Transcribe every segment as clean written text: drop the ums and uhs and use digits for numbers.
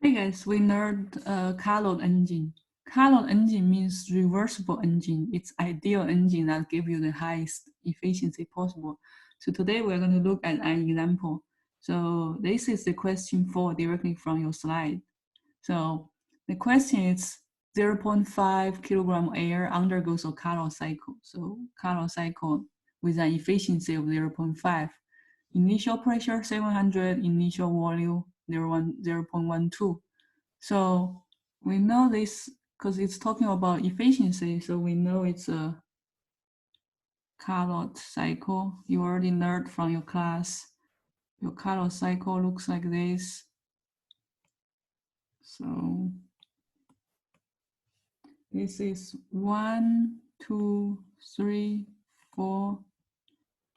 Hey guys, we learned Carnot engine. Carnot engine means reversible engine. It's ideal engine that gives you the highest efficiency possible. So today we're going to look at an example. So this is the question 4 directly from your slide. So the question is 0.5 kilogram air undergoes a Carnot cycle. So Carnot cycle with an efficiency of 0.5. Initial pressure 700, initial volume 0.12. So we know this because it's talking about efficiency. So we know it's a Carnot cycle. You already learned from your class. Your Carnot cycle looks like this. So this is 1, 2, 3, 4.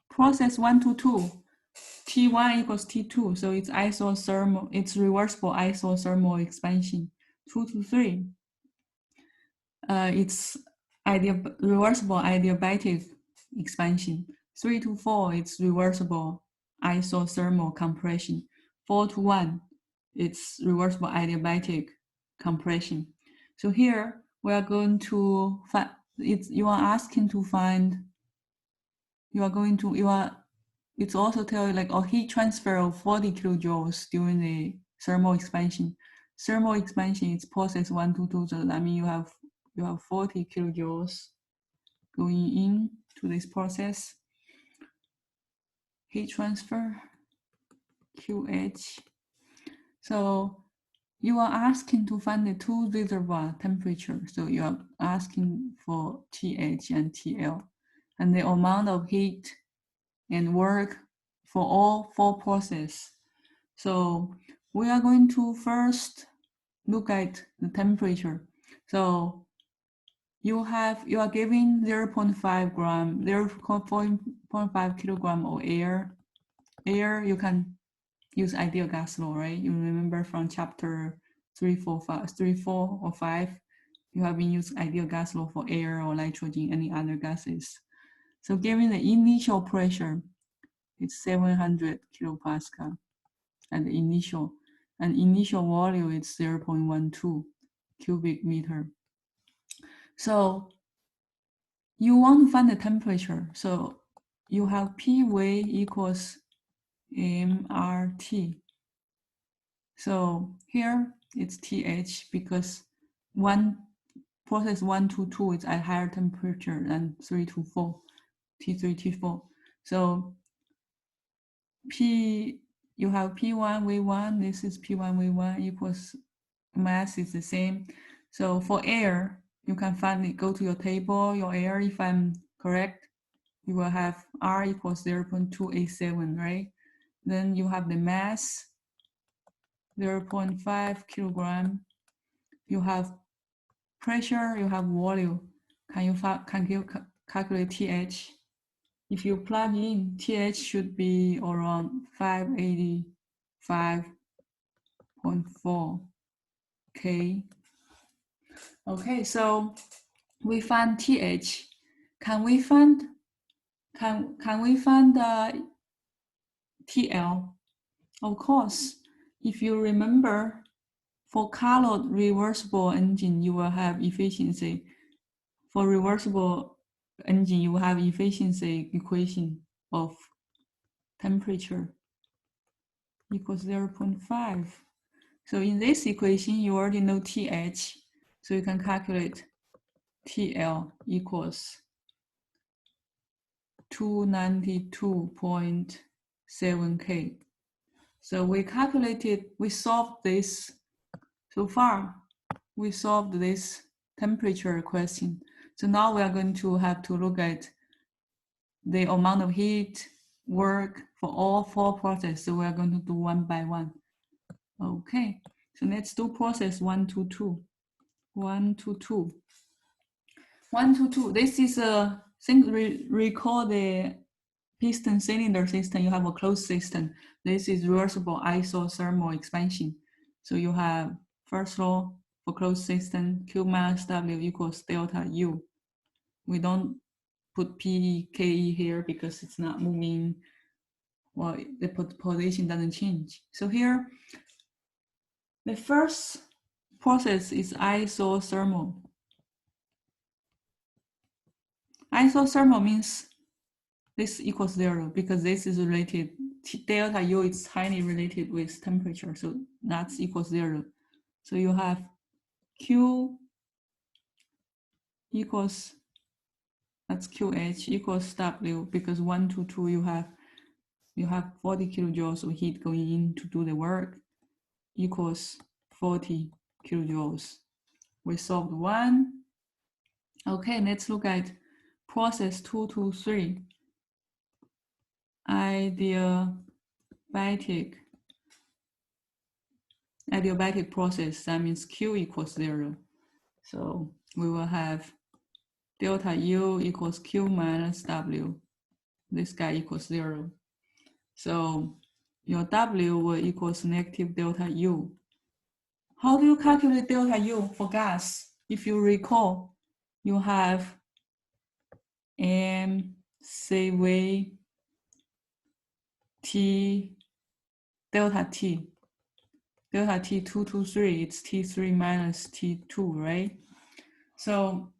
Process 1 to 2. T1 equals T2. So it's isothermal. It's reversible isothermal expansion. 2 to 3. It's reversible adiabatic expansion. 3 to 4, it's reversible isothermal compression. 4 to 1, it's reversible adiabatic compression. So here we are going to find, you are asking to find, it's also tell you like a heat transfer of 40 kilojoules during the thermal expansion. Thermal expansion is process 1 to 2, so that means you have 40 kilojoules going in to this process. Heat transfer, QH. So you are asking to find the two reservoir temperature. So you are asking for TH and TL and the amount of heat and work for all four processes. So we are going to first look at the temperature. So you are giving 0.5 gram, 0.5 kilogram of air. Air, you can use ideal gas law, right? You remember from chapter 3, 4, or 5, you have been used ideal gas law for air or nitrogen, any other gases. So given the initial pressure, it's 700 kilopascal at the initial, and initial volume is 0.12 cubic meter. So you want to find the temperature. So you have PV equals MRT. So here it's TH because process 1 to 2 is at higher temperature than 3 to 4, T3, T4. So you have P1, V1, this is P1, V1 equals mass is the same. So for air, you can find it, go to your table, your air, if I'm correct, you will have R equals 0.287, right? Then you have the mass, 0.5 kilogram. You have pressure, you have volume. Can you calculate TH? If you plug in, TH should be around 585.4 K. Okay, so we find TH. Can we find TL? Of course, if you remember, for Carnot reversible engine, you will have efficiency. For reversible engine, you will have efficiency equation of temperature equals 0.5. So in this equation, you already know TH, so you can calculate TL equals 292.7 K. So we solved this. So far, we solved this temperature question. So now we are going to have to look at the amount of heat, work for all four processes. So we are going to do one by one. Okay, so let's do process 1 to 2. 1 to 2. 1 to 2. This is a recall the piston cylinder system. You have a closed system. This is reversible isothermal expansion. So you have first law for closed system, Q minus W equals delta U. We don't put P, Ke here because it's not moving. Well, the position doesn't change. So here, The first process is isothermal. Isothermal means this equals 0 because this is related, delta U is highly related with temperature, so that's equals 0. So you have Q equals, that's QH equals W, because 1 to 2 you have 40 kilojoules of heat going in to do the work, equals 40 kilojoules. We solved 1. Okay, let's look at process 2 to 3. Adiabatic process, that means Q equals 0. So we will have delta U equals Q minus W. This guy equals 0. So your W will equals negative delta U. How do you calculate delta U for gas? If you recall, you have mCV T delta T. Delta T 2 to 3, it's T3 minus T2, right? So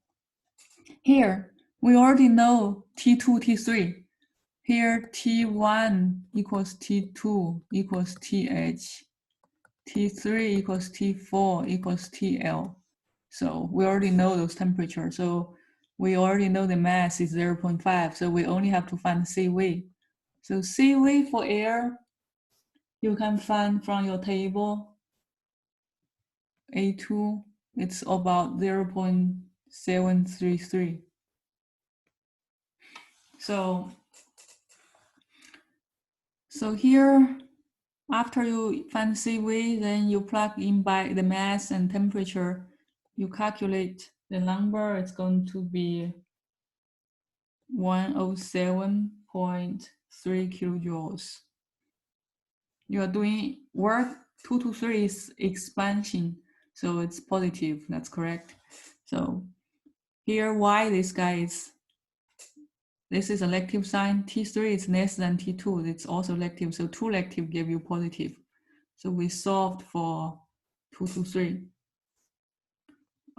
here, we already know T2, T3. Here, T1 equals T2 equals TH. T3 equals T4 equals TL. So we already know those temperatures. So we already know the mass is 0.5. So we only have to find CV. So CV for air, you can find from your table. A2, it's about 0.733. So here, after you find CV, then you plug in by the mass and temperature, you calculate the number, it's going to be 107.3 kilojoules. You are doing work 2 to 3 is expansion, so it's positive, that's correct. So here, why this guy is, this is a lactive sign, T3 is less than T2, it's also lactive, so 2 lactive give you positive. So we solved for 2 to 3.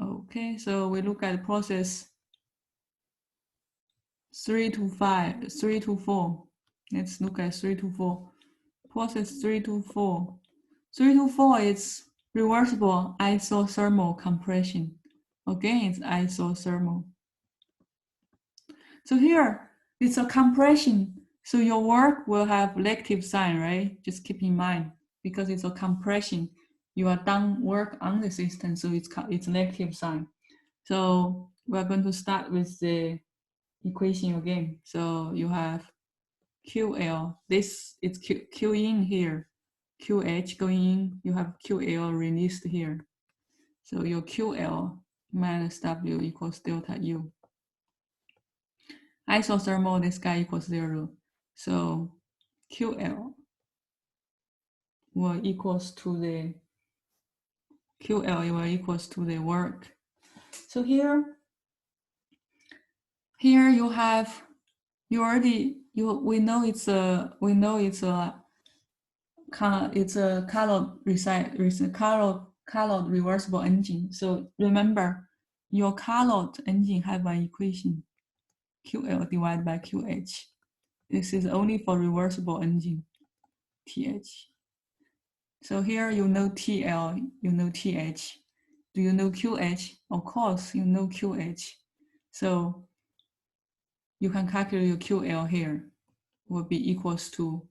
Okay, so we look at process 3 to 5, 3 to 4. Let's look at 3 to 4. Process 3 to 4. 3 to 4 is reversible isothermal compression. Again, it's isothermal. So here, it's a compression. So your work will have lactive sign, right? Just keep in mind, because it's a compression. You are done work on the system, so it's lactive sign. So we're going to start with the equation again. So you have QL, this it's Q in here, QH going in, you have QL released here. So your QL minus W equals delta U. Isothermal, this guy equals 0. So QL will equals to the work. So here you have, we know it's a Carnot reversible engine. So remember, your Carnot engine have an equation, QL divided by QH. This is only for reversible engine, TH. So here you know TL, you know TH. Do you know QH? Of course, you know QH. So you can calculate your QL here, will be equals to,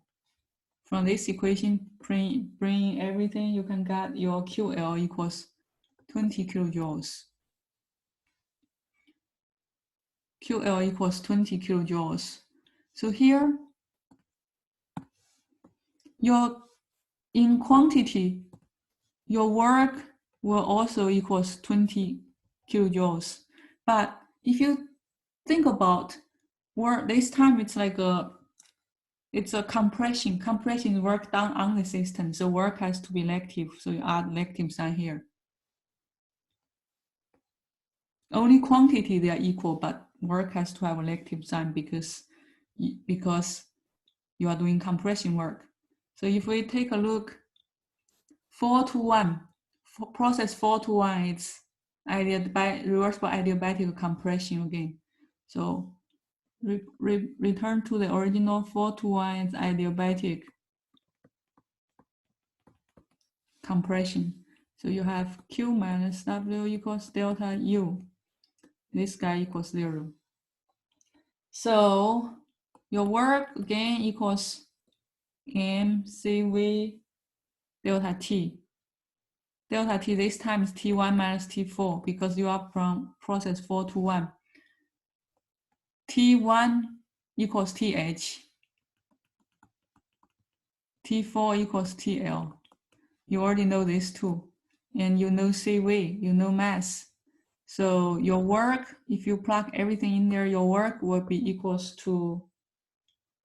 from this equation, bring everything, you can get your QL equals 20 kilojoules. QL equals 20 kilojoules. So here, in quantity, your work will also equals 20 kilojoules. But if you think about work, this time it's like it's a compression work done on the system. So work has to be lactive. So you add lactive sign here. Only quantity they are equal, but work has to have a lactive sign because you are doing compression work. So if we take a look 4 to 1. Process 4 to 1 is reversible adiabatic compression again. So return to the original 4 to 1 is adiabatic compression. So you have Q minus W equals delta U. This guy equals 0. So your work again equals mCV delta T. Delta T this time is T1 minus T4 because you are from process 4 to 1. T1 equals TH. T4 equals TL. You already know this too. And you know CV, you know mass. So your work, if you plug everything in there, your work will be equals to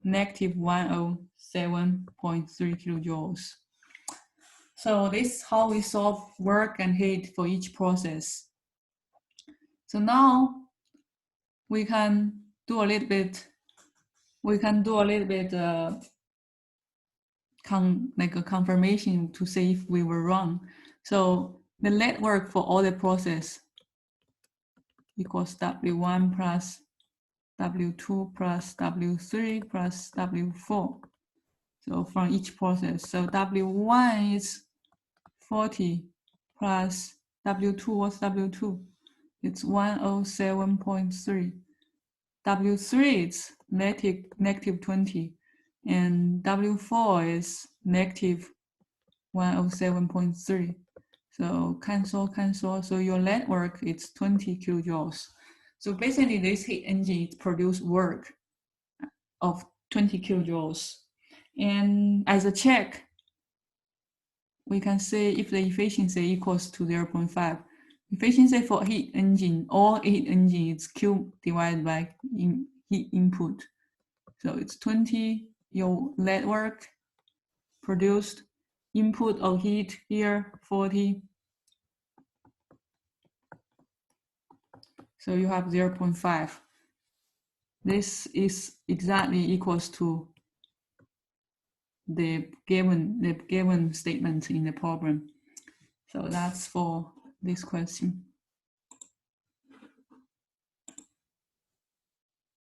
negative 107.3 kilojoules. So this is how we solve work and heat for each process. So now we can do a little bit, like a confirmation to see if we were wrong. So the net work for all the process equals W1 plus W2 plus W3 plus W4. So from each process, so W1 is 40 plus W2, what's W2? It's 107.3. W3 is negative 20, and W4 is negative 107.3. So cancel. So your net work is 20 kilojoules. So basically this heat engine produces work of 20 kilojoules. And as a check, we can say if the efficiency equals to 0.5. Efficiency for heat engine, all heat engine is Q divided by heat input. So it's 20, your net work produced, input of heat here, 40. So you have 0.5. This is exactly equals to the given statement in the problem. So that's for this question.